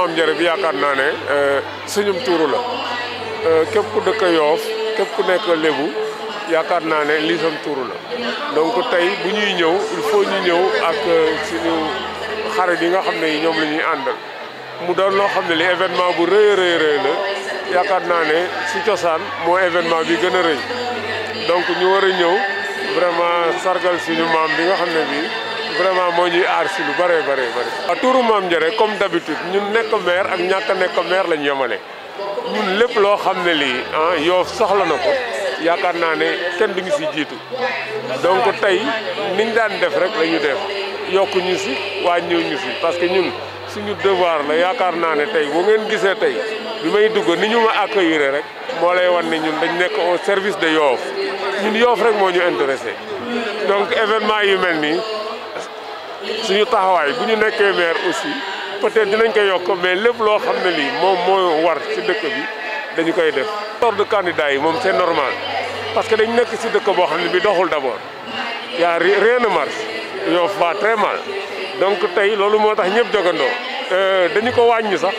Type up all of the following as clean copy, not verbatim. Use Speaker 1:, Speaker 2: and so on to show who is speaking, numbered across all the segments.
Speaker 1: Maam Ndiéré bi yaakaar naa ne suñum tuuru la képp ku dëkk Yoff képp ku nekk Lébu yaakaar naa ne lii sam tuuru la donc tey bu ñuy ñëw il faut ñu ñëw ak suñu xarit yi nga xam ne ñoom la ñuy àndal mu doon loo xam ne li événement bu rëy la yaakaar naa ne si cosaan moo événement bi gën a rëy donc ñu war a ñëw vraiment sargal suñu maam bi nga xam ne bii vraiment moo ñuy aar si lu bare. waaw tuuru Maam Ndiéré comme d'habitude ñun nekk maire ak ñàkk a nekk maire lañ yemale ñun lépp loo xam ne lii Yoff soxla na ko yaakaar naa ne kenn duñu si jiitu donc tey niñ daan def rek la ñu def yokku ñu si wàññiw ñu si parce que ñun suñu devoir la yaakaar naa ne tey bu ngeen gisee tey bi may dugg ni ñu ma accueillir rek moo lay wan ne ñun dañ nekk au service de Yoff ñun Yoff rek moo ñu intéressé donc événement yu mel nii suñu taxawaay bu ñu nekkee maire aussi peut-être dinañ ko yokk mais lépp loo xam ne lii moom moo war ci dëkk bi dañu koy def. ordre de candidat yi moom c'est normal parce que dañ nekk ci dëkk boo xam ne bi doxul d'abord y a rien ne marche Yoff va très mal donc tey loolu moo tax ñëpp jogandoo dañu ko wàññi sax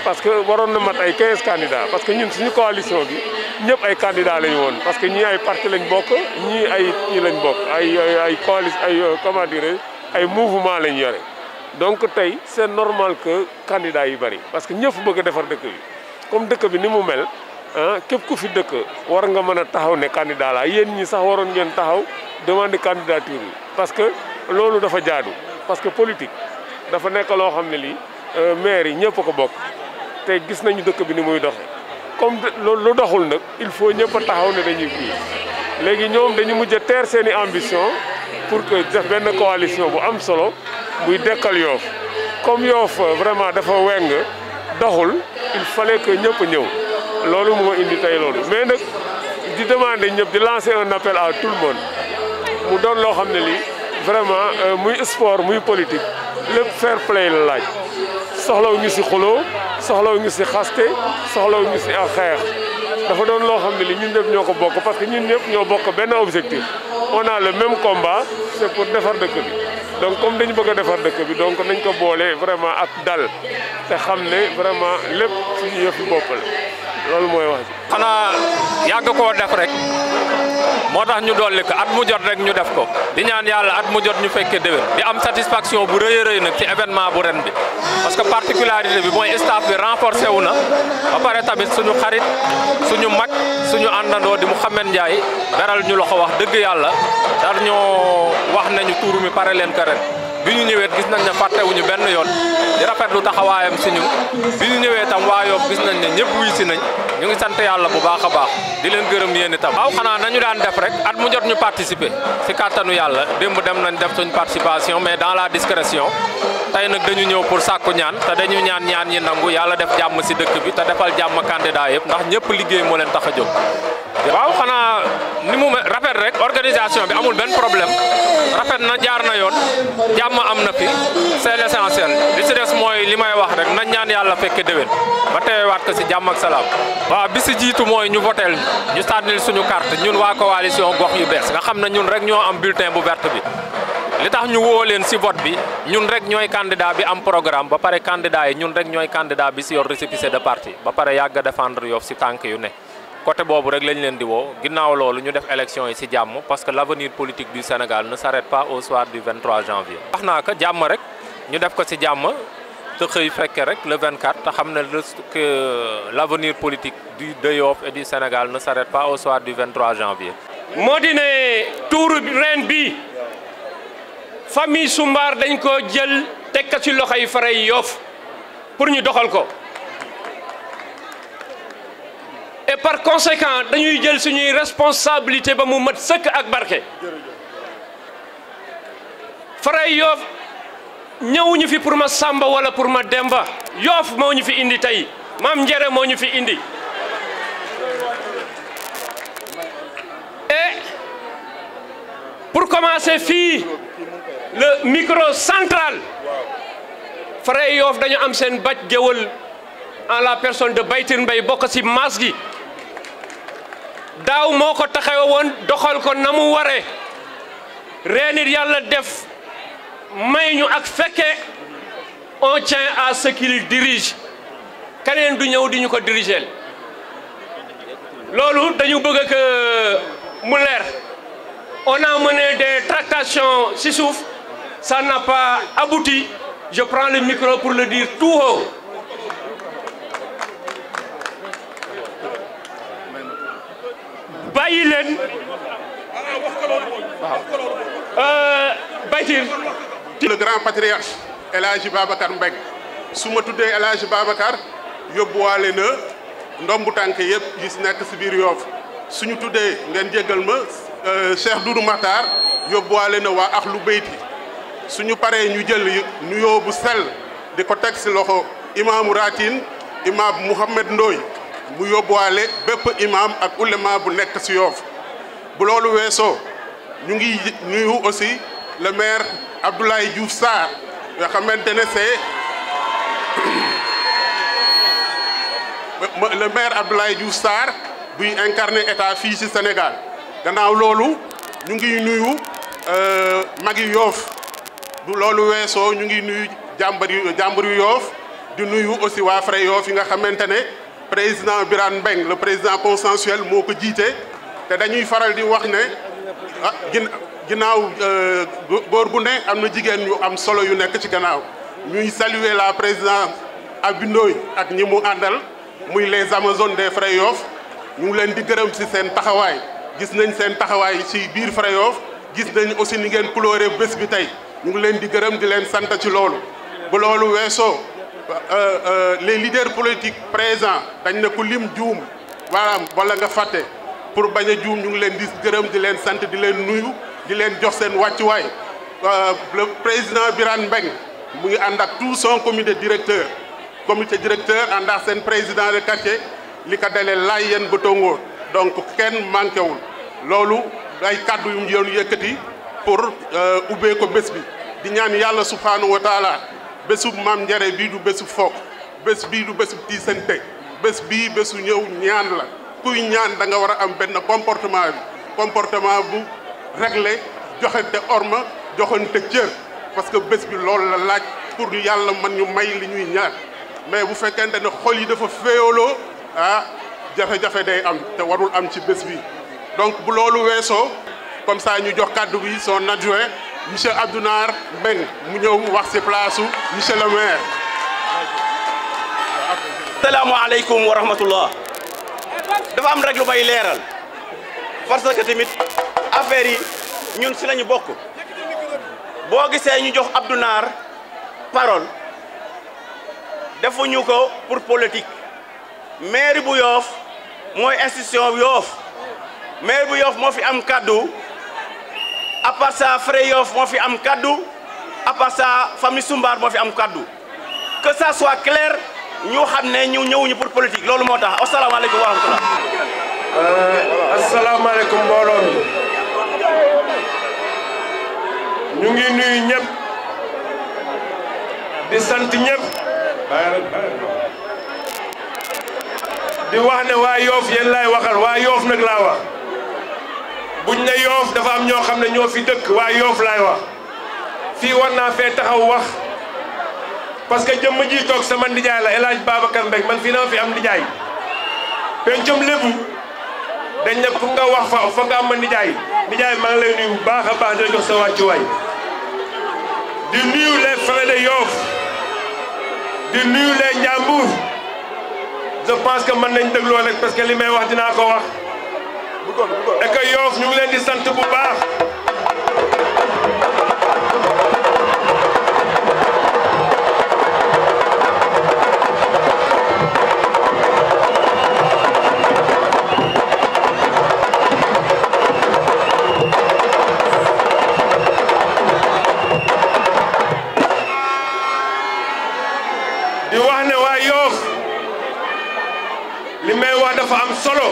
Speaker 1: parce que waroon na mat ay 15 candidats parce que ñun suñu coalition bi ñëpp ay candidats lañu woon parce que ñii ay parti lañ bokk ñii ay kii lañ bokk ay coalition ay comment dirais ay mouvement lañ yore donc tey c'est normal que candidats yi bari parce que ñëpp bëgg a defar dëkk bi comme dëkk bi ni mu mel képp ku fi dëkk war nga mën a taxaw ne candidat la yéen ñi sax waroon ngeen taxaw demander candidature bi parce que loolu dafa jaadu parce que politique dafa nekk loo xam ne lii maire yi ñëpp ko bokk te gis nañu dëkk bi ni muy doxe comme lu doxul nag il faut ñëpp a taxaw ne dañuy kii léegi ñoom dañu mujj a teer seen i ambition pour que def benn coalition bu am solo buy dekkal Yoff comme Yoff vraiment dafa weng doxul il fallait que ñëpp ñëw loolu moo indi tey loolu mais nag di demander ñëpp di lancer un appel à tout le monde mu doon loo xam ne lii vraiment muy sport muy politique lépp fair play la laaj soxlaw ñu si xuloo soxlaw ñu si xaste soxlaw ñu si ak xeex dafa doon loo xam ne li ñun ñëpp ñoo ko bokk parce que ñun ñëpp ñoo bokk benn objectif on a le même combat c'est pour defar dëkk bi donc comme dañu bëgg a defar dëkk bi donc nañ ko boole vraiment ak dal te xam ne vraiment lépp suñu yëfi bopp la loolu mooy wax ji.
Speaker 2: xanaa yàgg koo def rek moo tax ñu dolli ko at mu jot rek ñu def ko di ñaan yàlla at mu jot ñu fekkee déwén di am satisfaction bu rëy a rëy nag ci événement bu ren bi parce que particularité bi mooy staff bi renforcé wu na ba pare tamit suñu xarit suñu mag suñu àndandoo di Mouhamed Ndiaye beral ñu loxo wax dëgg yàlla dar ñoo wax nañu tuuru mi pare leen ko ren bi ñu ñëwee gis nañ ne fàttewuñu benn yoon di rafetlu taxawaayam si ñun bi ñu ñëwee tam waa Yoff gis nañ ne ñëpp wuy si nañ ñu ngi sant yàlla bu baax a baax di leen gërëm yéen itam. waaw xanaa nañu daan def rek at mu jot ñu participer si kàttanu yàlla démb dem nañ def suñ participation mais dans la discrétion tey nag dañu ñëw pour sàkku ñaan te dañu ñaan ñi nangu yàlla def jàmm si dëkk bi te defal jàmm candidat yëpp ndax ñëpp liggéey moo leen tax a jóg. waaw xanaa ni mu rafet rek organisation bi amul benn problème rafet na jaar na yoon jàmm am na fi c'est l'essentiel li si des mooy li may wax rek nañ ñaan yàlla fekke déwén ba teewaat ko si jàmm ak salaam. waaw bi si jiitu mooy ñu voteel ñu sànnil suñu carte ñun waa coalition gox yu bees nga xam ne ñun rek ñoo am bulletin bu verte bi li tax ñu woo leen si vote bi ñun rek ñooy candidat bi am programme ba pare candidat yi ñun rek ñooy candidat bi si yor récépissé de parti ba pare yàgg a défendre Yoff si tànk yu ne côté boobu rek lañ leen di woo ginnaaw loolu ñu def élection yi si jàmm parce que l'avenir politique du Sénégal ne s'arrête pas au soir du 23 janvier. wax naa ko jàmm rek ñu def ko si jàmm te xëy fekke rek le 24 te xam ne que l'avenir politique de Yoff et du Sénégal ne s'arrête pas au soir du 23 janvier.
Speaker 3: moo di ne tuuru ren bi famille Soumbar dañ ko jël teg ko ci loxoy Faray Yoff pour ñu doxal ko. et par conséquent dañuy jël suñuy responsabilité ba mu mat sëkk ak barke Faray Yoff ñëwuñu fi pour ma Samba wala pour ma Demba Yoff moo ñu fi indi tey Maam Ndiéré moo ñu fi indi et pour commencer fii le micro central Faray Yoff dañu am seen baj géwël en la personne de Baytir Mbaye bokk ci maas gi daaw moo ko taxawe woon doxal ko na mu waree ren it yàlla def may ñu ak fekke on tient à ce qu'il dirige keneen du ñëw di ñu ko diriger loolu dañu bëgg que mu leer on a mené des tractations ci suuf ça n'a pas abouti je prends le micro pour le dire tout haut bàyyi leen Baytir
Speaker 4: le grand patriarche El Hadji Babacar Mbengue su ma tuddee El Hadji Babacar yóbbuwaale na ndombu tànk yëpp yi si nekk si biir Yoff suñu tuddee ngeen jéggal ma Cheikh Doudou Makhtar yóbbuwaale na waa Ahlou Beyti suñu paree ñu jël nuyoo bu sell di ko teg si loxo imaamu Ratin imaam Mouhamed Ndoye mu yóbbuwaale bépp imaam ak ulema bu nekk si Yoff bu loolu weesoo ñu ngi nuyu aussi le maire Abdoulaye Diouf Sarr nga xamante ne c'est le maire Abdoulaye Diouf Sarr buy incarner état fii ci Sénégal gannaaw loolu ñu ngi nuyu magi Yoff bu loolu weesoo ñu ngi nuyu jàmbur yu Yoff di nuyu aussi waa Fray Yoff yi nga xamante ne président Birane Mbengue le président consensuel moo ko jiite te dañuy faral di wax ne ginnaaw góor gu ne am na jigéen ñu am solo yu nekk ci gannaaw ñuy saluer la présidente Aby Ndoye ak ñi mu àndal muy les amazones des Fray Yoff ñu ngi leen di gërëm ci seen taxawaay gis nañ seen taxawaay ci biir Fray Yoff gis nañ aussi ni ngeen coloré bés bi tey ñu ngi leen di gërëm di leen sant ci loolu bu loolu weesoo les leaders politiques présents dañ ne ku lim juum wala nga fàtte pour bañ a juum ñu ngi leen di gërëm di leen sant di leen nuyu di leen jox seen wàccuwaay le président Birane Mbengue mu ngi ànd ak tout son comité directeur ànd ak seen président de quartier li ko dalee Layène ba Tongoor donc kenn manqué wul loolu ay kàddu yu mu yoon yëkkati pour ubbee ko bés bi di ñaan yàlla subhanahu wa taala bésub maam njare bii du bésu foog bés bii du bésu tiisante bés bii bésu ñëw ñaan la kuy ñaan da nga war a am benn comportement bu réglé joxante orma joxante cër parce que bés bi loolu la laaj pour yàlla man ñu may li ñuy ñaan mais bu fekkente ne xol yi dafa féewaloo jafe-jafe day am te warul am ci bés bi donc bu loolu weesoo comme ça ñu jox kàddu bi son adjoint monsieur Abdounar Mbengue mu ñëw wax ci place su monsieur le maire.
Speaker 5: salaamaaleykum wa rahmatullah dafa am rek lu may leeral parce que tamit affaire yi ñun si lañu bokk boo gisee ñu jox Abdounar parole defuñu ko pour politique maire bu Yoff mooy institution Yoff maire bu Yoff moo fi am kaddu à part ça Fray Yoff moo fi am kaddu à part ça famille Soumbar moo fi am kaddu que ça soit clair ñu xam ne ñu ñëwuñu pour politique loolu moo tax asalaamaaleykum wa rahmatullah.
Speaker 1: asalaamaaleykum mbooloo mi ñu ngi nuyu ñëpp di sant ñëpp di wax ne waa Yoff yéen laay waxal waa Yoff nag laa wax buñ ne Yoff dafa am ñoo xam ne ñoo fi dëkk waa Yoff laay wax fii war naa fee taxaw wax parce que jëmm ji toog sama ndijaay la El Hadji Babacar Mbengue man fii na ma fi am ndijaay pencum lébu dañ ne pour nga wax fa nga am ma ndijaay maa ngi lay nuyu bu baax a baax di la jox sa wàccuwaay di nuyu les frères de Yoff di nuyu les Njambur je pense que mën nañ dégloo rek parce que li may wax dinaa ko wax et que Yoff ñu ngi leen di sant bu baax di wax ne waa Yoff li may wax dafa am solo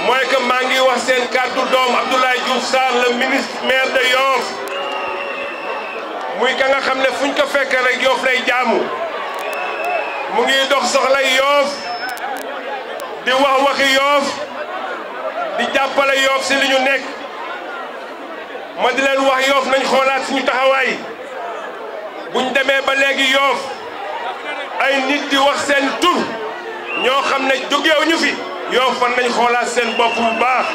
Speaker 1: mooy que maa ngi wax seen kàddu doom Abdoulaye Diouf Sarr le ministre maire de Yoff muy ka nga xam ne fuñ ko fekkee rek Yoff lay jaamu mu ngi dox soxlay Yoff di wax waxi Yoff di jàppale Yoff si li ñu nekk ma di leen wax Yoff nañ xoolaat suñu taxawaay buñ demee ba léegi Yoff
Speaker 6: ay nit di wax seen tur ñoo xam ne jógeewuñu fi Yoff fan nañ xoolaat seen bopp bu baax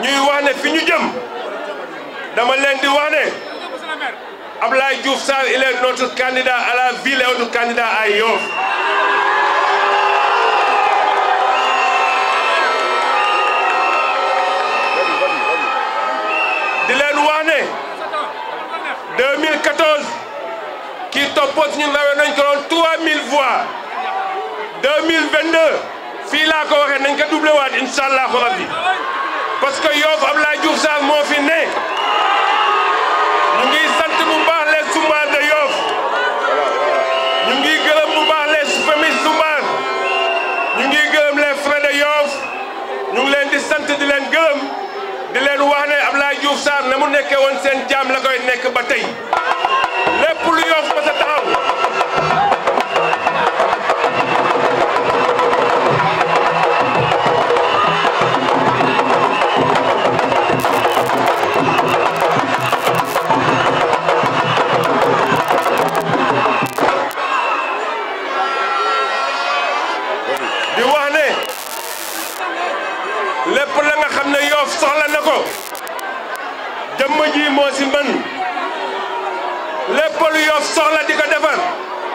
Speaker 6: ñuy wax ne fi ñu jëm dama leen di wax ne Abdoulaye Diouf Sarr il est notre candidat à la ville et notre candidat à Yoff di leen wax ne 2014 kii toppoon ñu rawee nañ ko doon 3000 voix 2022 fii laa ko waxee nañ ko doublé waat incha allahu rabbi parce que Yoff Abdoulaye Diouf Sarr moo fi ne ñu ngi sant bu baax les Soumbar de Yoff ñu ngi gërëm bu baax les familles Soumbar ñu ngi gërëm les frères de Yoff ñu ngi leen di sant di leen gërëm di leen wax ne Abdoulaye Diouf Sarr na mu nekkee woon seen jaam la koy nekk ba tey lépp lu Yoff ba sa taxaw di wax ne lépp la nga xam ne Yoff soxla na ko jëmm ji moo si mën lépp lu Yoff soxla di ko defar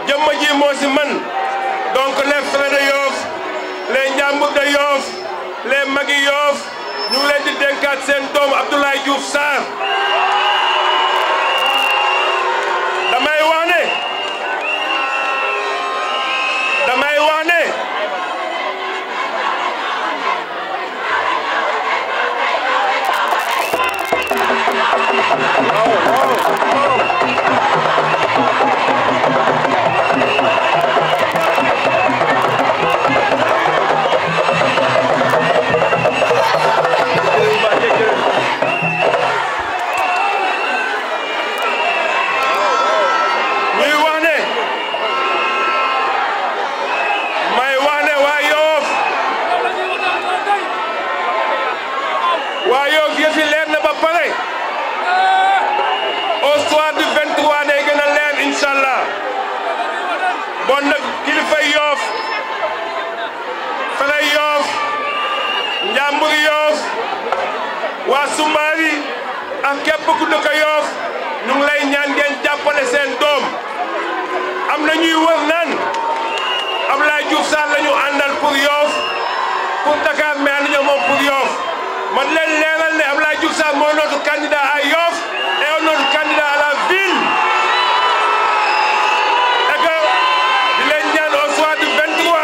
Speaker 6: jëmm ji moo si mën donc les frères de Yoff les njàmbur de Yoff les magi Yoff ñu ngi leen di dénkaat seen doom Abdoulaye Diouf Sarr damay wax ne waa Yoff yëfi leer na ba pare au soir du 23 day gën a leer incha allah bon nag kilifa Yoff fere Yoff njàmbur Yoff waa Soumbar yi ak képp ku dëkk Yoff ñu ngi lay ñaan ngeen jàppale seen doom am na ñuy wër naan Abdoulaye Diouf Sarr la ñu àndal pour Yoff pour Dakar mais ànd ñoo moom pour Yoff man leen leeral ne Abdoulaye Diouf Sarr mooy notre candidat à Yoff et notre candidat à la ville et que di leen ñaan au soir du 23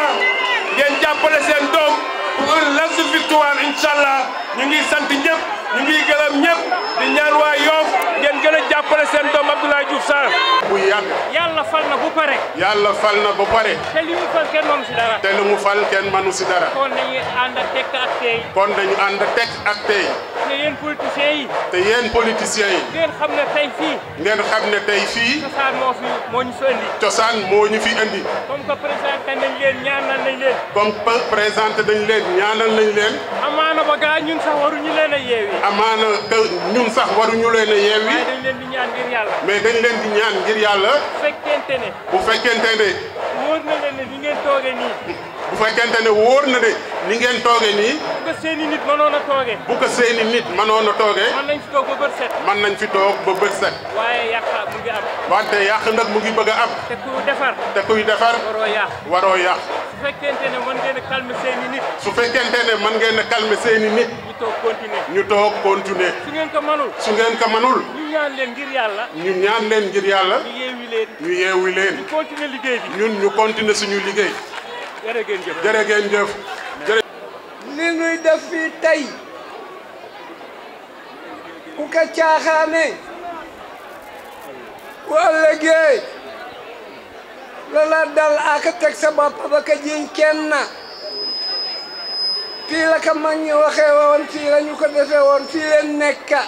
Speaker 6: ngeen jàppale seen doom pour une large victoire incha allah ñu ngi sant ñëpp ñu ngi gërëm ñëpp di ñaan waa Yoff ngeen gën a jàppale seen doom Abdoulaye Diouf Sarr.
Speaker 4: bu yàgg.
Speaker 3: yàlla fal na bu pare.
Speaker 4: yàlla fal na ba pare.
Speaker 3: te li mu fal kenn mënu si dara.
Speaker 4: te lu mu fal kenn mënu si dara.
Speaker 3: kon dañuy ànd ak tekk ak tey.
Speaker 4: kon dañu ànd teg ak tey.
Speaker 3: te yéen politiciens yi.
Speaker 4: te yéen politiciens yi.
Speaker 3: ngeen xam ne tey fii.
Speaker 4: ngeen xam ne tey fii.
Speaker 3: cosaan moo ñu fi indi.
Speaker 4: cosaan moo ñu fi indi.
Speaker 3: comme que présenté nañ leen ñaanal nañ leen.
Speaker 4: comme présenté nañ leen ñaanal nañ leen.
Speaker 3: amaana ba gaa ñun sax waruñu leen a yeewi.
Speaker 4: amaana te ñun sax waruñu leen a yeewi.
Speaker 3: waaye dañ leen di ñaan ngir yàlla.
Speaker 4: mais dañ leen di ñaan ngir yàlla.
Speaker 3: bu fekkente ne. wóor
Speaker 4: wóor
Speaker 3: na leen ne ni ngeen toogee nii.
Speaker 4: bu fekkente ne wóor na de ni ngeen toogee nii.
Speaker 3: bu ko seeni nit mënoon a toogee.
Speaker 4: bu ko seeni nit mënoon a toogee.
Speaker 3: mën nañ fi toog ba bët set.
Speaker 4: mën nañ fi toog ba bët set.
Speaker 3: waaye yàq mu ngi am.
Speaker 4: wante yàq nag mu ngi bëgg a am.
Speaker 3: te ku defar.
Speaker 4: te kuy defar.
Speaker 3: waroo yàq.
Speaker 4: waroo yàq.
Speaker 3: su fekkente ne mën ngeen a calmer seeni nit.
Speaker 4: su fekkente ne mën ngeen a calmer seeni nit.
Speaker 3: ñu toog continuer.
Speaker 4: ñu toog continuer.
Speaker 3: su ngeen ko mënul.
Speaker 4: su ngeen ko mënul.
Speaker 3: ñu ñaan leen ngir yàlla.
Speaker 4: ñu ñaan leen ngir yàlla.
Speaker 3: ñu yeewi leen.
Speaker 4: ñu yeewi leen.
Speaker 3: ñu continuer liggéey bi.
Speaker 4: ñun ñu continuer suñu liggéey.
Speaker 3: jërë ngeen jëf.
Speaker 4: jërë ngeen jëf.
Speaker 7: li nuy def fii tey ku ko caaxaane bu ëllëgee la la dal ak teg sa bopp ba ka jiñ kenn fii la ko mag ñi waxee woon fii la ñu ko defee woon fii leen nekka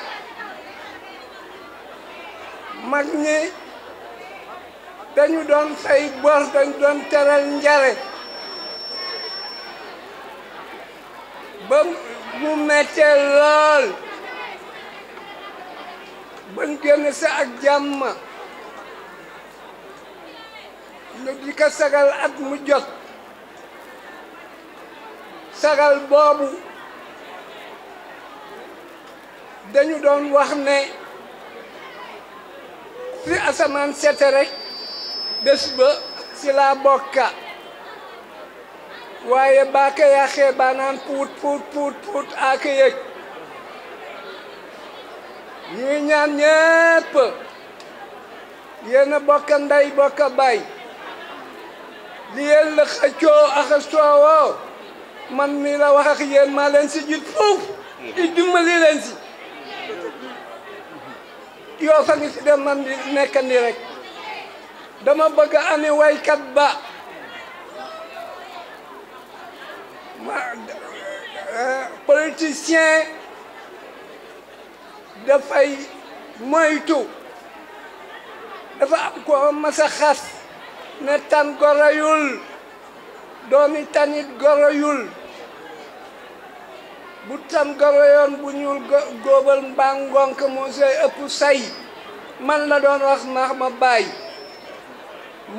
Speaker 7: mag ñi dañu doon fay bor dañu doon teral njare ba mu mettee lool bañ génn sa ak jàmm ñu di ko sagal at mu jot sagal boobu dañu doon wax ne fi asamaan sete rek bés ba si laa bokka waaye baa ka yàqee baa naan puut ak yëg ñuy ñaan ñépp yéen a bokka ndey bokka baay li yéen la xëccoo ak soowoo man mi la wax ak yéen maa leen si jit foofu i dimbali leen si yoo fa ngi si dem man di nekkandi rek dama bëgg a ani waykat ba politicien dafay moytu dafa am ko masa xas ne tan goroyul doomi tanit goroyul bu tan goroyoon bu ñuul góobal mbaa ngonk moo say ëpp say man la doon wax maax ma bàyyi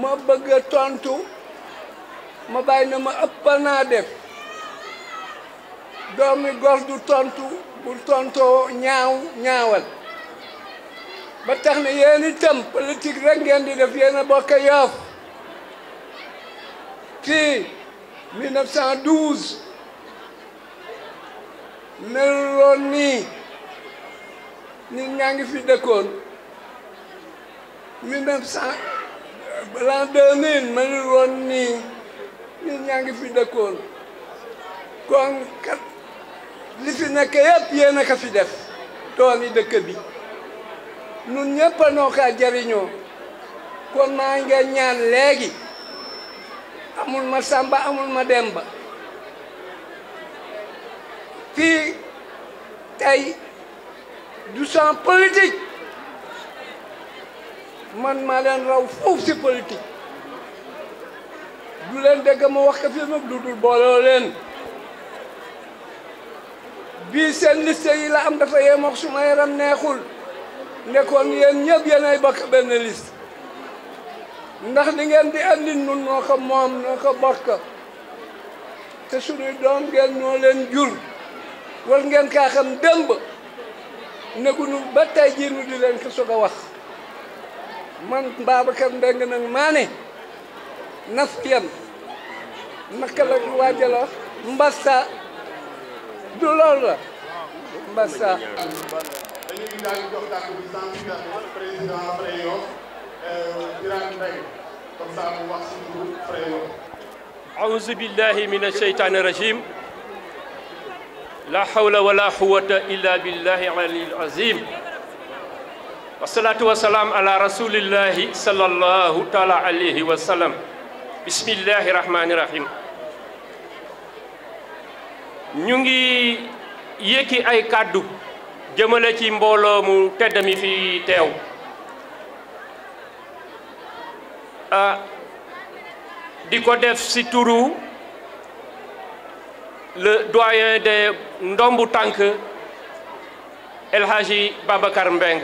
Speaker 7: ma bëgg a tontu ma bàyyi na ma ëppal naa def doomi gor du tontu bu tontoo ñaawal ba tax na yéen itam politique rek ngeen di def yéen a bokk Yoff fii 1912 meluloon nii nit ñaa ngi fi dëkkoon 1900 l'an 2000 meluloon nii nit ñaa ngi fi dëkkoon kon kat li fi nekk yëpp yéen a ko fi def tool yi dëkk bi nun ñëpp a noo kaa jariñoo kon maa ngi ñaan léegi amul ma Samba amul ma Demba fii tey du sang politique man maa leen raw foofu si politique du leen dégg ma wax ko fi mag du dul booloo leen bii seen liste yi la am dafa yem ak suma yaram neexul nekkoon yéen ñëpp yéenay bokk benn liste ndax li ngeen di andi nun noo ko moom noo ko bokk te suñuy doom ngeen ñoo leen jur war ngeen kaa xam démb negunu ba tey jii nu di leen ko soog a wax man Babacar Mbengue nag maa ne na fi yem naka la waajal wax mbasta du loolu la mbasta
Speaker 4: dañuy daal di jox kàddu bi sans président Frey Yoff Birane Mbengue comme ça mu wax si turu Frey Yoff.
Speaker 3: أعوذ بالله من الشيطان الرجيم لا حول ولا قوة إلا بالله العلي العظيم والصلاة والسلام على رسول الله صلى الله تعالى عليه وسلم بسم الله الرحمن الرحيم ñu ngi yéki ay kàddu jëmale ci mbooloo mu tedd mi fi teew di ko def si turu le doyen de ndombu tànk El Hadji Babacar Mbengue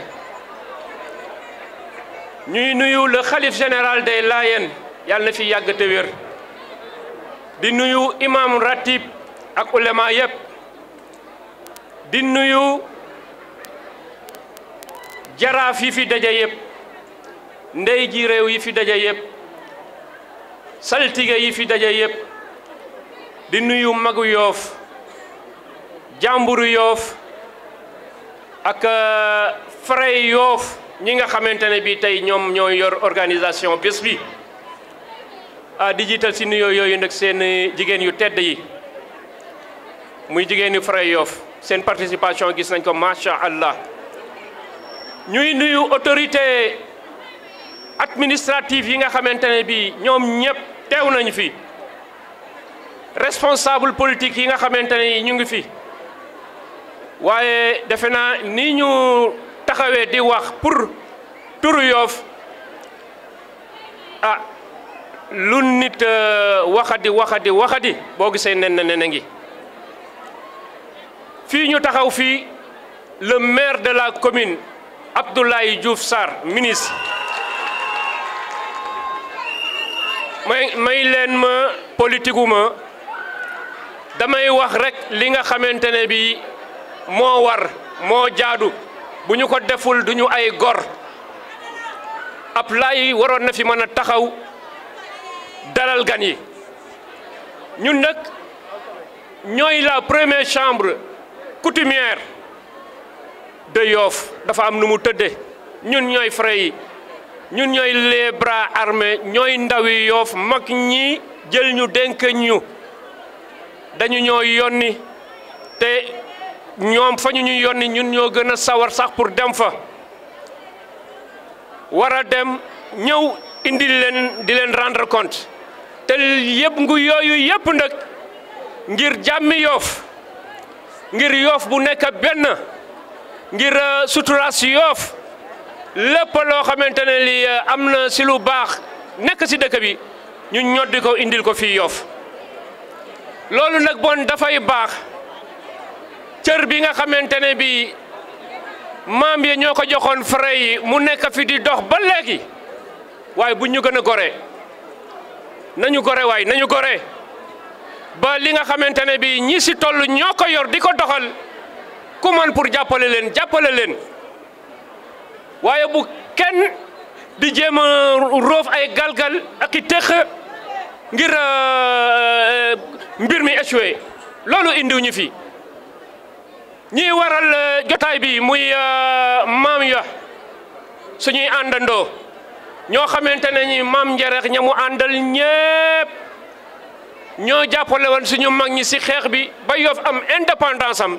Speaker 3: ñuy nuyu le khalife général des Layènes yàlla na fi yàgg te wér di nuyu imam ratib ak ulema yëpp di nuyu jaraaf yi fi daje yëpp ndey ji réew yi fi daje yëpp saltige yi fi daje yëpp di nuyu magu Yoff jàmburu Yoff ak Frey Yoff ñi nga xamante ne bi tey ñoom ñoo yor organisation bés bi di jiital si nuyoo yooyu nag seen jigéen yu tedd yi muy jigéen yu Frey Yoff seen participation gis nañ ko macha allah ñuy nuyu autorité administrative yi nga xamante ne bi ñoom ñëpp teew nañu fi responsable politique yi nga xamante ne ñu ngi fi waaye defe naa ni ñu taxawee di wax pour turu Yoff lu nit waxadi boo gisee nen na ngi fii ñu taxaw fii le maire de la commune Abdoulaye Diouf Sarr ministre may leen ma politique ma damay wax rek li nga xamante ne bi moo war moo jaadu bu ñu ko deful duñu ay gor ab lay waroon na fi mën a taxaw dalal gan yi ñun nag ñooy la première chambre coutumière de Yoff dafa am nu mu tëdde ñun ñooy frères yi ñun ñooy les bras armés ñooy ndawi Yoff mag ñi jël ñu dénk ñu dañu ñoo yónni te ñoom fa ñu yónni ñun ñoo gën a sawar sax pour dem fa war a dem ñëw indil leen di leen rendre compte te yëpp ngu yooyu yëpp nag ngir jàmmi Yoff ngir Yoff bu nekk benn ngir suturaas Yoff lépp loo xamante ne li am na si lu baax nekk si dëkk bi ñu ñoddi ko indil ko fii Yoff loolu nag bon dafay baax cër bi nga xamante ne bi maam yi ñoo ko joxoon frère yi mu nekk fi di dox ba léegi waaye bu ñu gën a gore nañu gore waay nañu gore ba li nga xamante ne bi ñi si toll ñoo ko yor di ko doxal ku man pour jàppale leen waaye bu kenn di jéem a roof ay galgal ak i tex ngir mbir mi échoué loolu indiw ñu fi ñi waral jotaay bi muy maam ya suñuy àndandoo ñoo xamante ne ñi maam njareex ña mu àndal ñépp ñoo jàppale woon suñu mag ñi si xeex bi ba Yoff am indépendance am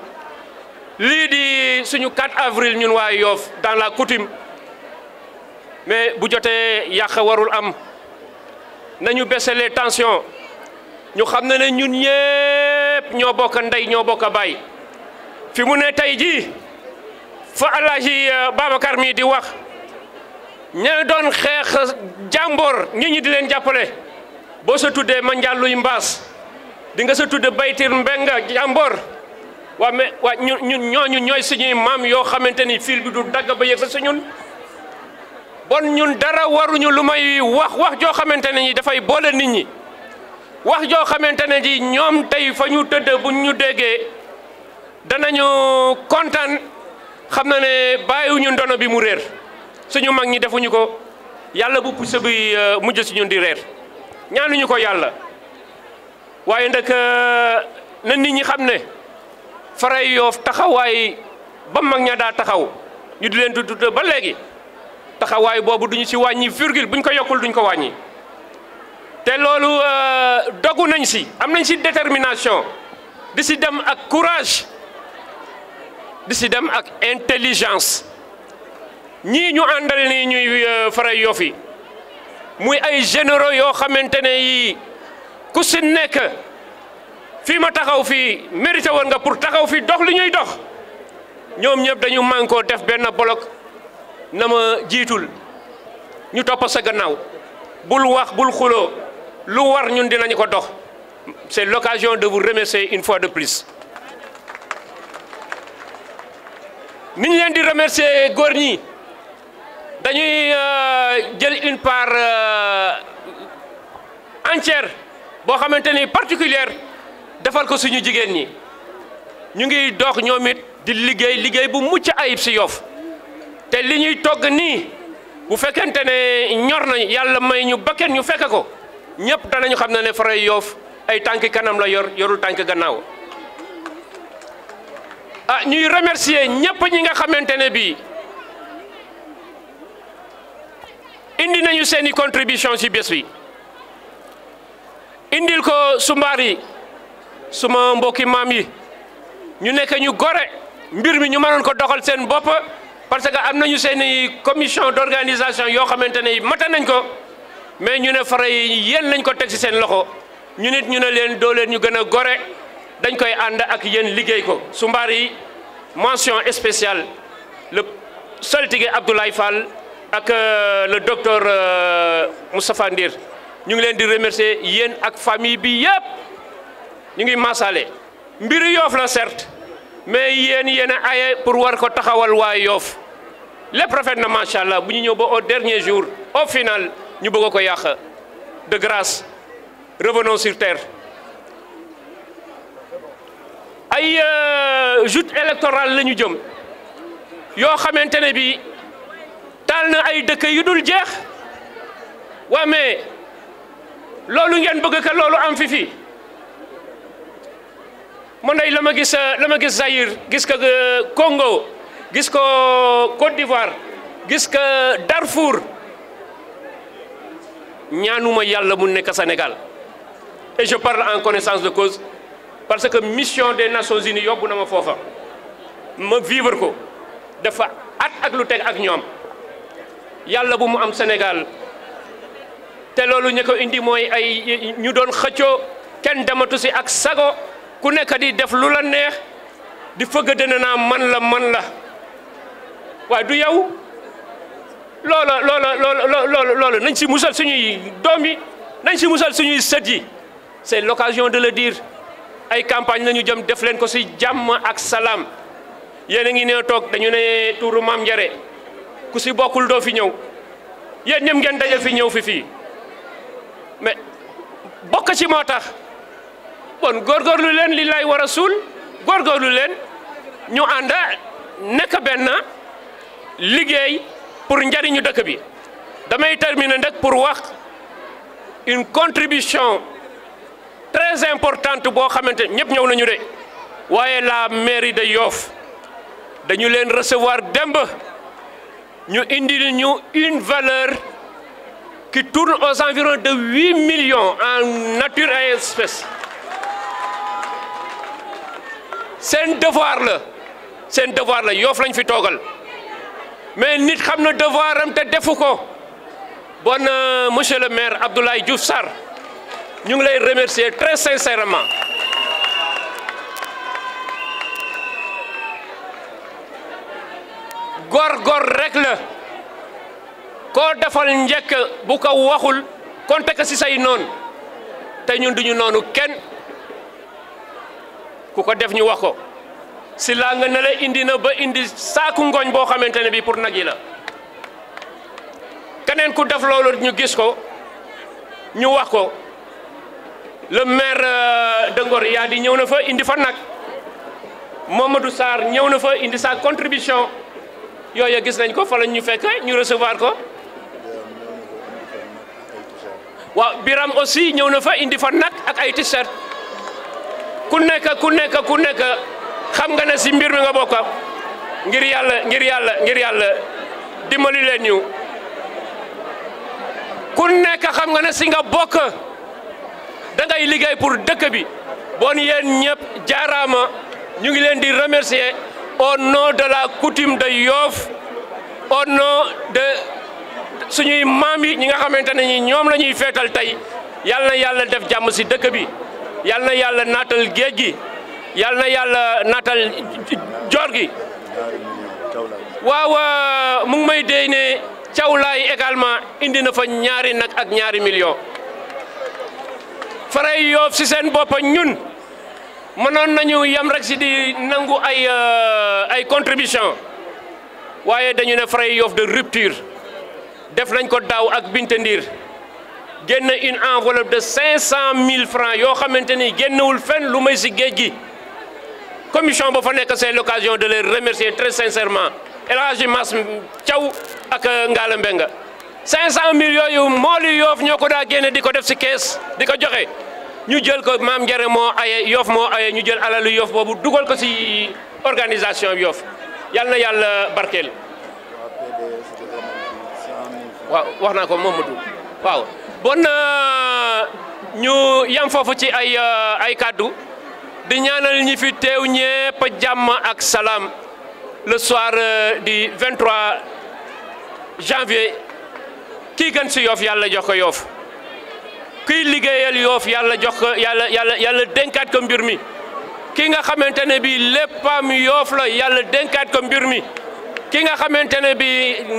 Speaker 3: lii di suñu 4 avril ñun waa Yoff dans la coutume mais bu jotee yàq warul am nañu baisser les tensions ñu xam ne ñun ñépp ñoo bokk ndey ñoo bokk baay fi mu ne tey jii fa Alaaji Babacar mi di wax ña doon xeex jàmboor ñi di leen jàppale boo sa tuddee Mandialuy Mbaas di nga sa tudde Baytir Mbenga jàmboor waa mais waa ñun ñooñu ñooy suñuy maam yoo xamante ni fil bi du dagg ba yegg sa ñun bon ñun dara waruñu lu may wax joo xamante ne ñi dafay boole nit ñi wax joo xamante ne ji ñoom tey fa ñu tëdd bu ñu déggee danañu kontaan xam na ne bàyyiwuñu ndono bi mu réer suñu mag ñi defuñu ko yàlla bu puso bi mujj si ñun di réer ñaanuñu ko yàlla waaye nag na nit ñi xam ne frère Yoff taxawaay ba mag ña daa taxaw ñu di leen tudd ba léegi taxawaay boobu duñu ci wàññi virgule buñ ko yokkul duñ ko wàññi te loolu dogu nañ si am nañ si détermination di si dem ak courage di si dem ak intelligence ñii ñu àndal nii ñuy frère Yoff yi muy ay généraux yoo xamante ne yi ku si nekk fii ma taxaw fii mérité woon nga pour taxaw fii dox li ñuy dox ñoom ñëpp dañu mànkoo def benn bloc na ma jiitul ñu topp sa gannaaw bul wax bul xuloo lu war ñun dinañu ko dox c'est l'occasion de vous remercier une fois de plus ni ñu leen di remercier góor ñi dañuy jël une part entière boo xamante ni particulière defal ko suñu jigéen ñi ñu ngi dox ñoom it di liggéey bu mucc ayib si Yoff te li ñuy togg nii bu fekkente ne ñor na yàlla may ñu bakken ñu fekk ko ñëpp danañu xam ne frère Yoff ay tànk kanam la yorul tànk gannaaw ah ñuy remercier ñëpp ñi nga xamante ne bii indi nañu seeni contribution ci bés bi indil ko sumbaar yi suma mbokki maam yi ñu nekk ñu gore mbir mi ñu mënoon ko doxal seen bopp parce que am nañu seeni commission d'organisation yoo xamante ne mata nañ ko mais ñu ne frère yi yéen lañ ko teg ci seen loxo ñu nit ñu ne leen doo leen ñu gën a gore dañ koy ànd ak yéen liggéey ko sumbaar yi mention spéciale le saltige Abdoulaye Fall ak le docteur Moustapha Ndir ñu ngi leen di remercier yéen ak famille bi yëpp ñu ngi masale mbiru Yoff la certes mais yéen a aye pour war ko taxawal waa Yoff lépp rafet na macha allah bu ñu ñëw ba au dernier jour au final ñu bëgg ko yàq de grâce revenons sur terre ay joute électorale la ñu jëm yoo xamante ne bi taal na ay dëkk yu dul jeex waa mais loolu ngeen bëgg ka loolu am fi man day la ma gis Zaïre gis ko Congo gis ko Côte d'Ivoire gis ko Darfour ñaanuma yàlla mu nekk Sénégal et je parle en connaissance de cause parce que mission des Nations Unies yóbbu na ma foofa ma vivre ko dafa ak lu teg ak ñoom yàlla bu mu am Sénégal te loolu ñu ko indi mooy ay ñu doon xëccoo kenn dematu si ak sago ku nekk di def lu la neex di fëgg dina naa man la waaye du yow loolu nañ si musal suñuy doom yi nañ si musal suñuy sët yi c'est l'occasion de le dire ay campagne nañu jëm def leen ko si jàmm ak salaam yéen a ngi ne toog dañu ne tuuru Maam Njare ku si bokkul doo fi ñëw yéen ñëm ngeen daje fi ñëw fii mais bokk ci moo tax bon góorgóorlu leen li lay war a suul góorgóorlu leen ñu ànd nekk benn liggéey pour njariñu dëkk bi damay terminer nag pour wax une contribution très importante boo xamante ñëpp ñëw nañu de waaye la mairie de Yoff dañu leen recevoir démb ñu indil ñu une valeur qui tourne aux environs de 8 millions en nature et espèces seen devoir la Yoff lañ fi toogal mais nit xam na devoir am te defu ko bon monsieur le maire Abdoulaye Diouf Sarr ñu ngi lay remercier très sincèrement góor rek la koo defal njëkk bu ko waxul konte ko ci say noon te ñun duñu noonu kenn ku ko def ñu wax ko si laa nga ne la indi na ba indi saaku ngooñ boo xamante ne bii pour nag yi la keneen ku def loolu ñu gis ko ñu wax ko le maire de Ngor yaa di ñëw na fa indi fa nag Mamadou Sarr ñëw na fa indi sa contribution yooyu gis nañ ko fa lañ ñu fekk ñu recevoir ko waaw Biram aussi ñëw na fa indi fa nag ak ay t-shirt ku nekk xam nga ne si mbir mi nga bokk ngir yàlla dimbali leen ñu ku nekk xam nga ne si nga bokk da ngay liggéey pour dëkk bi bon yéen ñëpp jaaraama ñu ngi leen di remercier au nom de la coutume de Yoff au nom de suñuy maam yi ñi nga xamante ne ñi ñoom la ñuy feetal tey yal na yàlla def jàmm si dëkk bi yal na yàlla naatal géej gi yal na yàlla naatal joor gi waaw mu ngi may déy ne Cawlaay également indi na fa ñaari nag ak ñaari millions Fray Yoff si seen bopp ñun mënoon nañu yam rek si di nangu ay contribution waaye dañu ne Fray Yoff de rupture def nañ ko daaw ak Binte Ndir génn une enveloppe de 500 000 francs yoo xamante ni génnewul fenn lu may si géej gi commission ba fa nekk c'est l'occasion de les remercier très sincèrement El Hadji Mass Thiaw ak Ngala Mbenga 500 000 yooyu mooli Yoff ñoo ko daa génne di ko def si kees di ko joxe ñu jël ko Maam Njare moo aye Yoff moo aye ñu jël alalu Yoff boobu dugal ko si organisation Yoff yal na yàlla barkeel waaw wax naa ko Mamadou waaw bon ñu yam foofu ci ay kaddu di ñaanal ñi fi teew ñépp jàmm ak salaam le soir du 23 janvier kii gën si Yoff yàlla jox ko Yoff kiy liggéeyal Yoff yàlla jox ko yàlla dénkaat ko mbir mi ki nga xamante ne bi léppam Yoff la yàlla dénkaat ko mbir mi ki nga xamante ne bi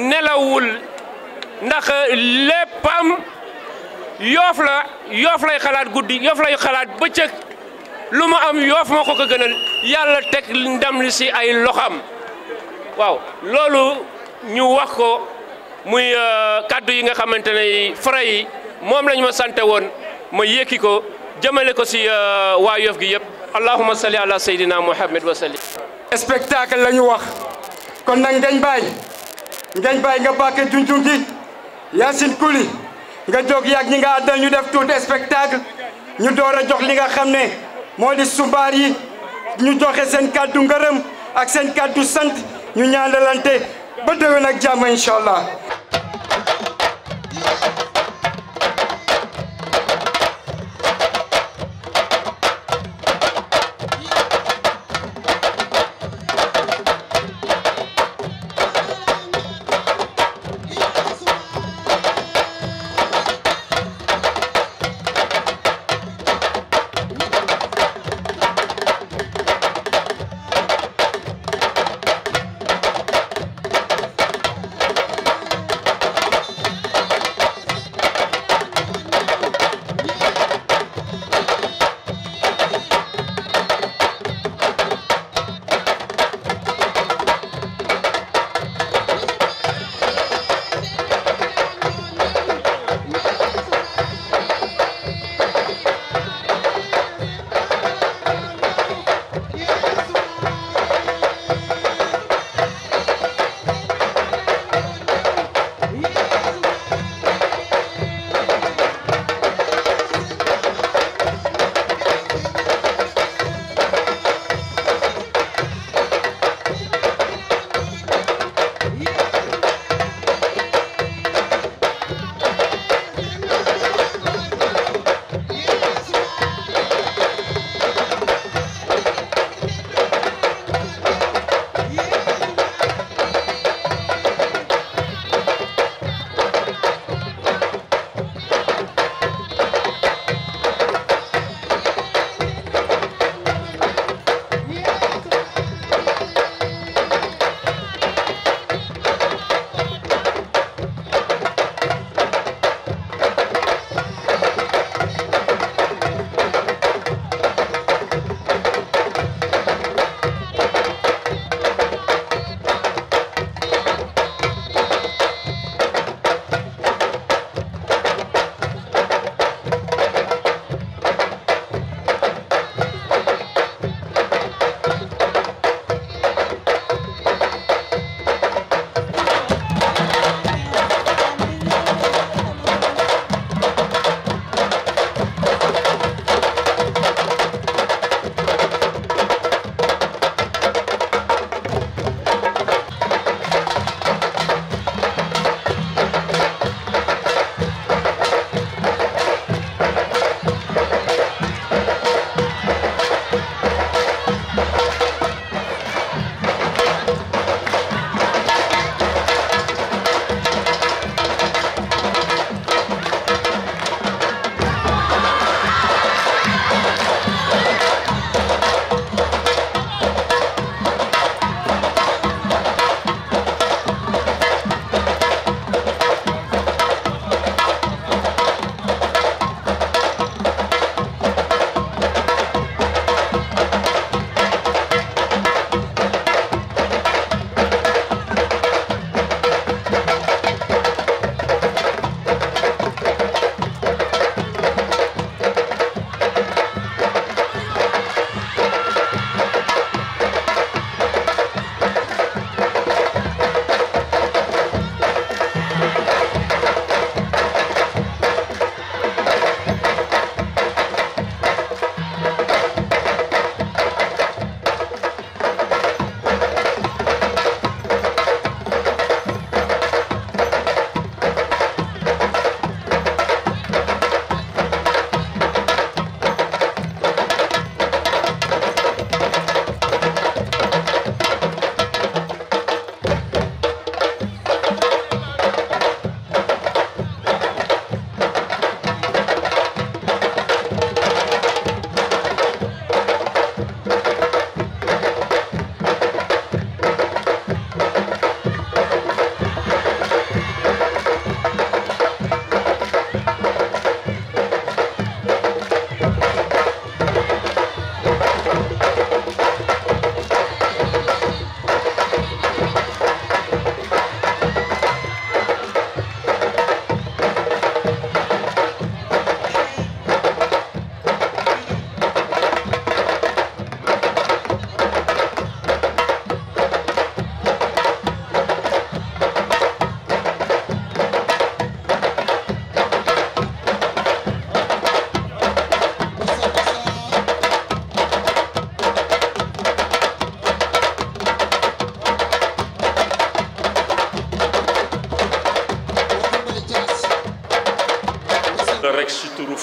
Speaker 3: nelawul ndax léppam Yoff la Yoff lay xalaat guddi Yoff lay xalaat bëccëg lu ma am Yoff moo ko gënal yàlla teg ndam li si ay loxam waaw loolu ñu wax ko muy kaddu yi nga xamante ne Fray moom lañ ma sante woon ma yékki ko jëmale ko si waa Yoff gi yëpp allahumma salli ala sayyidina Muhammad wa sallim.
Speaker 8: spectacle la ñu wax kon nag Ngagne Baye nga bàkke junjungi Yacine Coly nga jóg yàgg ñi nga àddal ñu def tuuti spectacle ñu door a jox li nga xam ne moo di sumbaar yi ñu joxe seen kàddu ngërëm ak seen kàddu sant ñu ñaanalante ba déwén ak jàmm incha allah.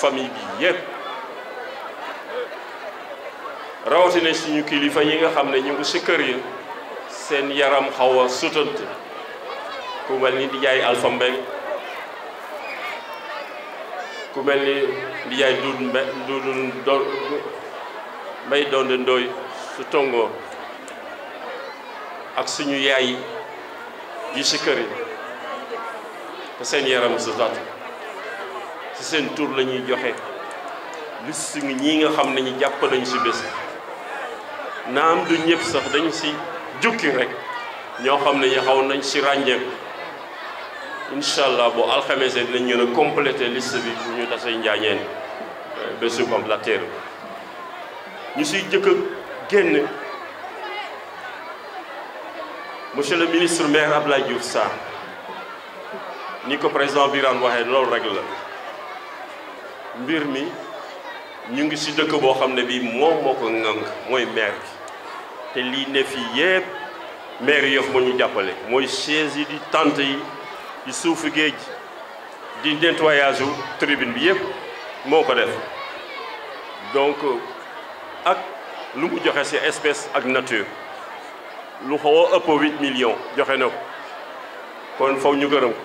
Speaker 6: famille bi yépp rawatina suñu kilifa yi nga xam ne ñu ngi ci kër yi seen yaram xaw a sutante ku mel ni di jaay Alpha Mbeng ku mel ni di jaay Mbay Donde Ndoy su tongoo ak suñu yaay yi ci kër yi te seen yaram sutante ci seen tur la ñuy joxe liste ñi nga xam ne ñu jàpp nañu ci bés naam du ñëpp sax dañu ci jukki rek ñoo xam ne ñu xaw nañ ci ràññeeku incha allah boo alxames dinañ gën a complété liste bi bu ñu tasee njaañeen bésu comme la teeru ñu ciy jëkk a génn monsieur le ministre maire Abdoulaye Diouf Sarr ni ko président Birane waxee loolu rek la mbir mi ñu ngi ci dëkk boo xam ne bii moom moo ko ŋànk mooy maire bi te lii ne fii yépp maire Yoff moo ñu jàppale mooy chaise yi di tente yi di suufu géej di nettoyage u tribune bi yépp moo ko def donc ak lu mu joxe ci espèce ak nature lu xaw a ëpp 8 millions joxe na ko kon faw ñu gërëm ko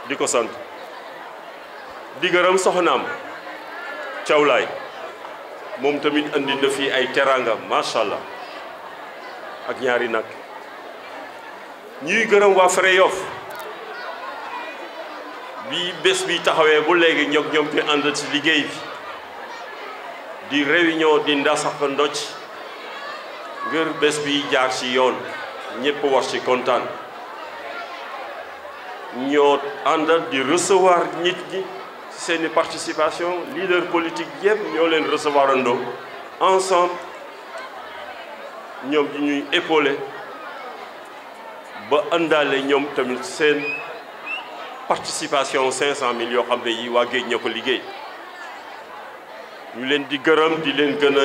Speaker 6: di ko sant di gërëm soxnaam Cawlaay moom tamit andi na fi ay teranga macha allah ak ñaari nag ñuy gërëm waa Fere Yoff bi bés bi taxawee bu léegi ñoom ñu ànd ci liggéey bi di réunion di ndasax ndocc ngir bés bi jaar ci yoon ñëpp war ci kontaan ñoo ànd di recevoir nit ñi seeni participation leader politique yëpp ñoo leen recevoir ando ensemble ñoom di ñuy épauler ba àndaale ñoom tamit seen participation 500 000 yoo xam ne yi waa géej ñoo ko liggéey ñu leen di gërëm di leen gën a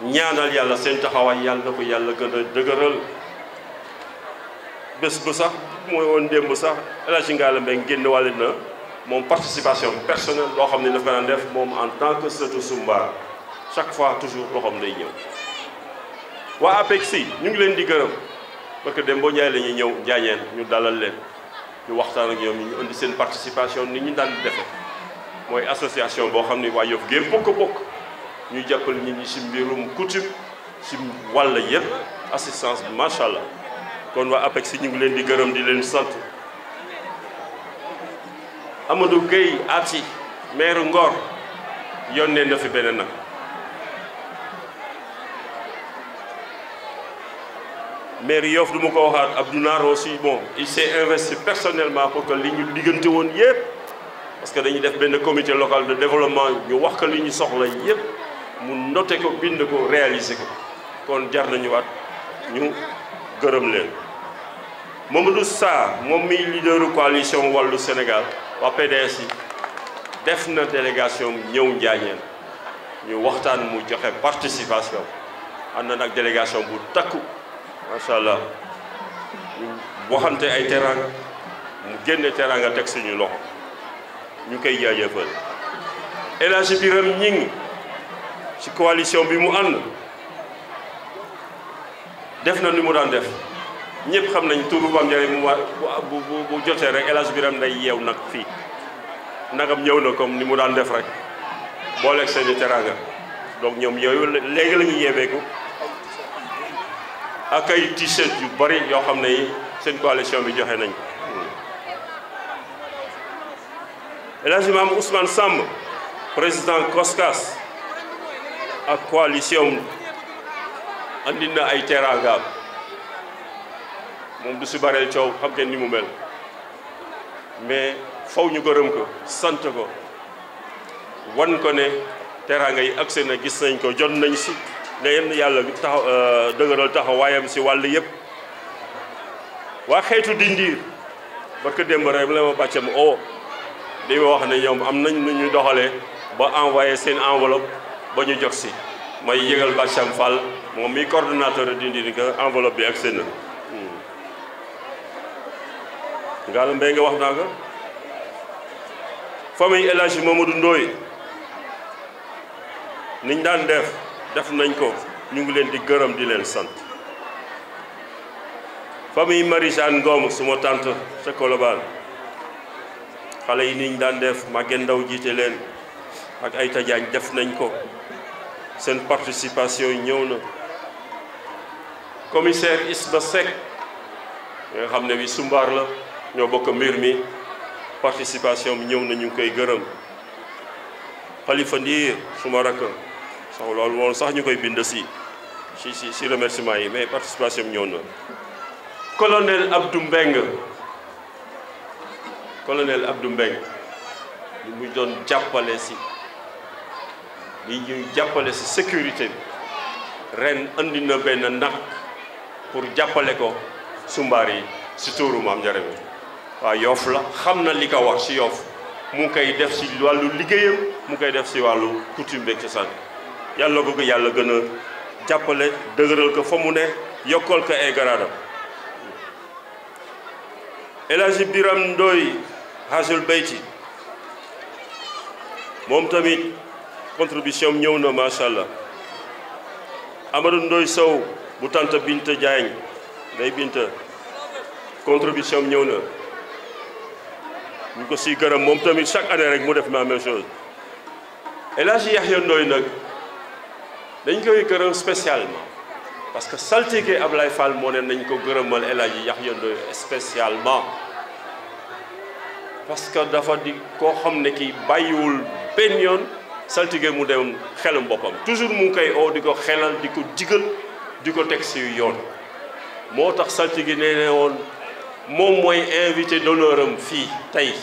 Speaker 6: ñaanal yàlla seen taxawaay yàlla na ko yàlla gën a dëgëral bés bu sax mooy woon démb sax El Hadji Ngalla Mbengue génn wàlle na moom participation personnelle loo xam ne dafa daan def moom en tant que sëtu Sumbar chaque fois toujours loxoom day ñëw waa APEXI ñu ngi leen di gërëm parce que dem boo Njaay la ñuy ñëw njaañeen ñu dalal leen ñu waxtaan ak ñoom ñu indi seen participation ni ñu daan defe mooy association boo xam ne waa Yoff gépp bokk ñu jàppale nit ñi ci mbirum coutume ci wàll yëpp assistance bi macha allah kon waa APEXI ñu ngi leen di gërëm di leen sant Amadou Gueye Ati maire Ngor yónnee na fi beneen nag maire Yoff du ma ko waxaat Abdou Nar aussi bon il s'est investi personnellement pour que li ñu diggante woon yëpp parce que dañuy def benn comité local de développement ñu wax ko li ñu soxla yëpp mu noté ko bind ko réaliser ko kon jar nañu waat ñu gërëm leen Mamadou Sarr moom mi leaderu coalition Wallu Sénégal waa PDS yi def na délégation ñëw Njaañeen ñu waxtaan mu joxe participation ànd na nag délégation bu takku macha allah ñu waxante ay teranga mu génne teranga teg suñu loxo ñu koy jaajëfal El Hadji Biram Ñing ci coalition bi mu ànd def na ni mu daan def ñëpp xam nañ turu Bam Ndiaye mu bu jotee rek El Hadji Biram day yeew nag fii nagam ñëw na comme ni mu daan def rek booleeg seeni teranga donc ñoom yooyu léegi la ñuy yeebeeku ak ay t-shirt yu bari yoo xam ne seen coalition bi joxe nañ ko El Hadji Maam Ousmane Samb président COSCAS ak coalition andi na ay teranga moom du si bareel coow xam ngeen ni mu mel mais faw ñu gërëm ko sant ko wan ko ne teranga yi agsi na gis nañ ko jot nañ si ne yenn yàlla taxaw dëgëral taxawaayam si wàll yëpp waa xeetu dindiir parce que démb rek la ma bàccam li ma wax ne ñoom am nañ nu ñu doxalee ba envoyé seen enveloppe ba ñu jot si may yëgal Bacham Fall moom mi coordonnateur dindiir que enveloppe bi agsi na Ngalla Mbengue nga wax naa ko famille El Hadji Mamadou Ndoye niñ daan def nañ ko ñu ngi leen di gërëm di leen sant famille Marie-Jeanne Ngom suma tante ca Colobane xale yi niñ daan def Maguette Ndaw jiite leen ak Aïta Diagne def nañ ko seen participation ñëw na commissaire Isba Seck nga xam ne bi sumbaar la ñoo bokk mbir mi participation bi ñëw na ñu ngi koy gërëm Khalifa Ndiir suma rakk sax loolu woon sax ñu koy bind si remerciement yi mais participation bi ñëw na colonel Abdou Mbeng ñu muy doon jàppale si li ñuy jàppale si sécurité bi ren andi na benn nag pour jàppale ko sumbaar yi si tuuru Maam Njare bi waaw Yoff la xam na li ko wax si Yoff mu ngi koy def si wàllu liggéeyam mu ngi koy def si wàllu coutume beeg cosaan yàlla ko yàlla gën a jàppale dëgëral ko fa mu ne yokkal ko ay garaadam El Hadji Biram Ndoye Hajul Beyti moom tamit contribution ñëw na macha allah Amadou Ndoye Sow bu tante Binta Diagne day Binta contribution ñëw na ñu ko siy gërëm moom tamit chaque année rek mu def la même chose El Hadji Yahya Ndoye nag dañ koy gërëm spécialement parce que saltige Ablaye Fall moo ne nañ ko gërëmal El Hadji Yahya Ndoye spécialement parce que dafa di koo xam ne kii bàyyiwul benn yoon saltige mu dem xelum boppam toujours mu ngi koy oo di ko xelal di ko digal di ko teg si yoon moo tax saltige nee ne woon moom mooy invité d'honneur am fii tey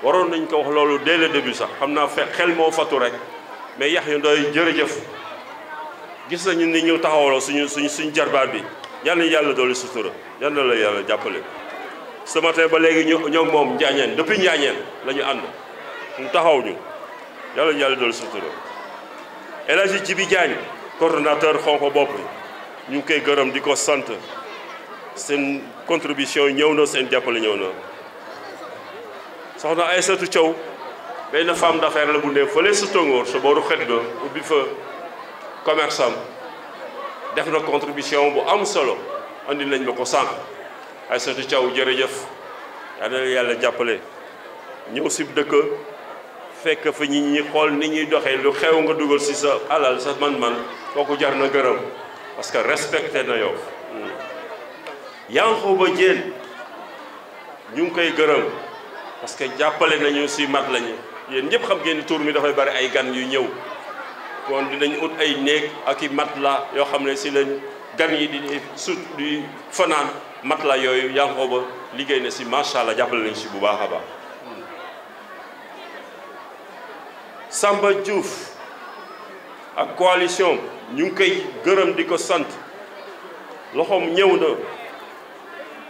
Speaker 6: waroon nañ ko wax loolu dès le début sax xam naa xel moo fatu rek mais Yahya Ndoye jërëjëf gis nañu ni ñu taxawaloo suñu jarbaat bi yal na yàlla doole sutura yal na la yàlla jàppale ce matin ba léegi ñoo moom Njaañeen depuis Njaañeen la ñu ànd mu taxaw ñu yàlla doole sutura El Hadji Djibi Diagne coordonnateur Xonko Bopp ñu ngi koy gërëm di ko sant seen contribution ñëw na seen jàppale ñëw na soxna Aïssatou Thiaw benn femme d'affaires la bu ne fële sa tongoor sa booru xet ga ubbi fa commerce am def na contribution bu am solo andi nañ ma ko sànq Aïssatou Thiaw jërëjëf yal na yàlla jàppale ñëw si dëkk fekk fa ñi xool ni ñuy doxee lu xew nga dugal si sa alal sa man-man kooku jar na gërëm parce que respecté na yow Yankhoba Diène ñu ngi koy gërëm parce que jàppale nañu si mat lañu yéen ñëpp xam ngeen ni tur mi dafay bari ay gan yu ñëw kon dinañ ut ay néeg ak i mat la yoo xam ne si lañ gan yi di fanaan mat la yooyu Yankhoba liggéey na si macha allah jàppale nañ si bu baax a baax Samba Diouf ak coalition ñu ngi koy gërëm di ko sant loxoom ñëw na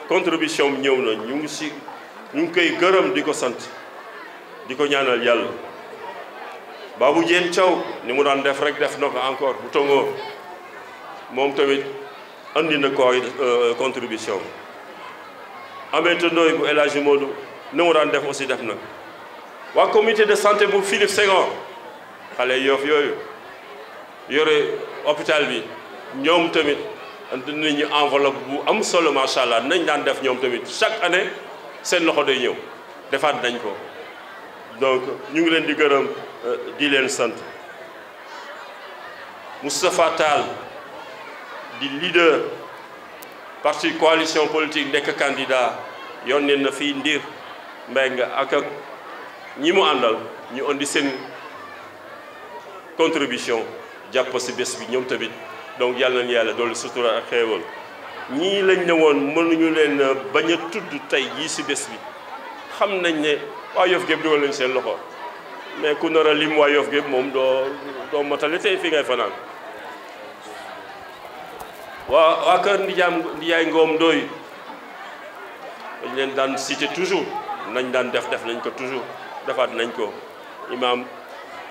Speaker 6: contribution ñëw na ñu ngi koy gërëm di ko sant di ko ñaanal yàlla Babou Diène Thiaw ni mu daan def rek def na ko encore bu tongoor moom tamit andi na ko contribution Ameth Ndoye bu El Hadji Modou ni mu daan def aussi def na waa comité de santé bu Philippe Senghor xale Yoff yooyu yore hôpital bi ñoom tamit andi nañu enveloppe bu am solo macha allah nañ daan def ñoom tamit chaque année seen loxo day ñëw defaat nañ ko donc ñu ngi leen di gërëm di leen sant Moustapha Tall di leader parti coalition politique nekk candidat yónnee na fii Ndir Mbengue ak ñi mu àndal ñu indi seen contribution jàpp si bés bi ñoom tamit donc yàlla na yàlla doolu sutura ak xéewal ñii lañ ne woon mënuñu leen bañ a tudd tey jii si bés bi xam nañ ne waa Yoff gépp dugal nañ seen loxo mais ku nar a lim waa Yoff gépp moom doo matale tey fi ngay fanaan waa kër Ndiaye Ngom Ndoye dañ leen daan cité toujours nañ daan def nañ ko toujours defaat nañ ko imam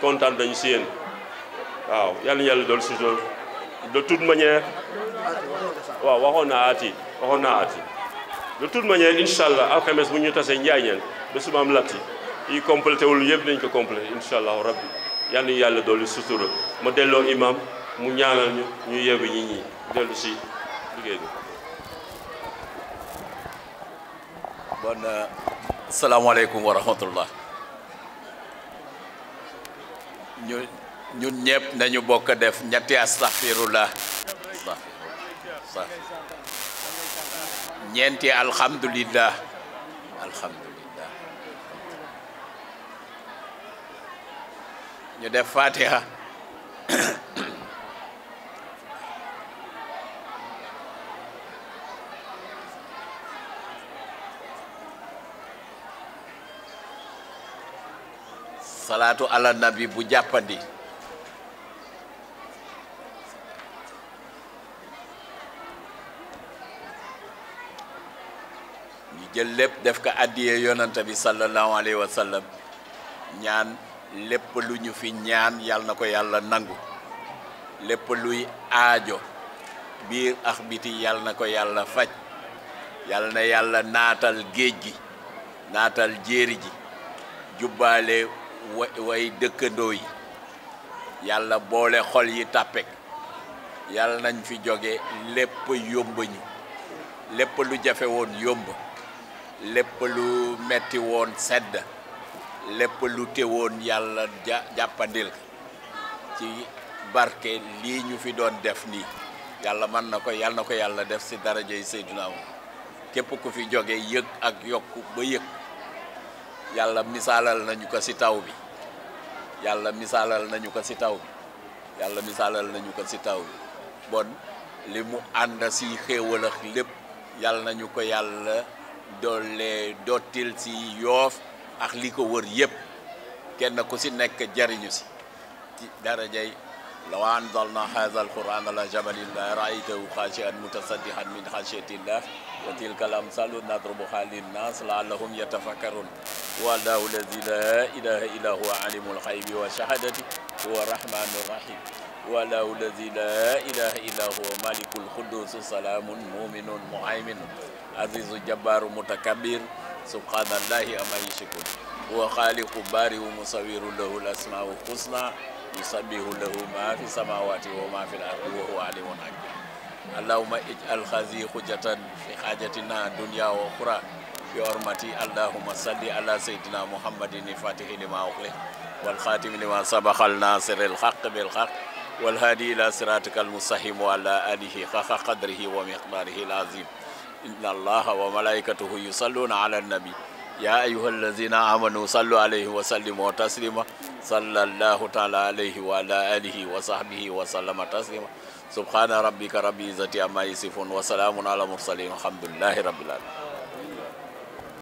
Speaker 6: kontaan nañu si yéen waaw yàlla na yàlla dool si dool de toute manière waaw waxoon naa aati de toute manière incha allah alxames bu ñu tasee Njaañeen ba suba am latti yi complété wul yëpp nañ ko complété incha allahu rabbi yal nañu yàlla dolli sutura ma delloo imam mu ñaanal ñu ñu yeewi ñi dellu si liggéey bi.
Speaker 9: bon asalaamaaleykum wa rahmatullah ñun ñëpp nañu bokk def ñetti astaghfirullah ñeenti alhamdulillah ñu def fatiha salaatu ala nabi bu jàppandi ñu jël lépp def ko addiyee yonante bi sallallahu alayhi wa sallam ñaan lépp lu ñu fi ñaan yàlla na ko yàlla nangu lépp luy aajo biir ak biti yàlla na ko yàlla faj yàlla na yàlla naatal géej gi naatal jéeri ji jubbaale way dëkkandoo yi yàlla boole xol yi tàppek yàlla nañ fi jóge lépp yomb ñu lépp lu jafe woon yomb lépp lu metti woon sedd lépp lu teewoon yàlla jàppandil ci barke lii ñu fi doon def nii yàlla mën na ko yàlla na ko yàlla def ci darajay Seydina képp ku fi jóge yëg ak yokku ba yëg yàlla misaalal nañu ko ci taw bi yàlla misaalal nañu ko ci taw bi yàlla misaalal nañu ko ci taw bi bon li mu ànd ci xéewal ak lépp yàlla nañu ko yàlla doole dottil ci Yoff ak li ko wër yépp kenn ku ci nekk jariñu ci darajay law anzalna hadha alquran ala jabalin la ra'aytahu khashi'an mutasaddihan min khashyatillah wa tilka al-amsalu nadribuha lin-nas la'allahum yatafakkarun wallahu alladhi la ilaha illa huwa alimul ghaibi wa shahadati huwa rahmanur rahim wallahu alladhi la ilaha illa huwa malikul quddus salamun mu'minun muhaimin azizul jabbaru mutakabbir subhanallahi amma yushrikun huwa khaliqu bari'u musawwiru lahu al-asma'ul husna yusabbihu lahu ma fi samawati wa ma fil ardi wa huwa alimun hakim allahumma ij'al hazihi hujjatan fi hajatina dunya wa ukhra bi hurmati allahumma salli ala sayyidina muhammadin fatihi lima ughliq wal khatim lima sabaqa al-nasir al-haqq bil haqq wal hadi ila siratikal mustaqim wa ala alihi haqqa qadrihi wa miqdarihi al-azim inna allaha wa malaikatahu yusalluna ala an-nabi يا أيها الذين آمنوا صلوا عليه وسلموا تسليما صلى الله تعالى عليه وعلى آله وصحبه وسلم تسليما سبحان ربك رب العزة عما يصفون وسلام على المرسلين الحمد لله رب العالمين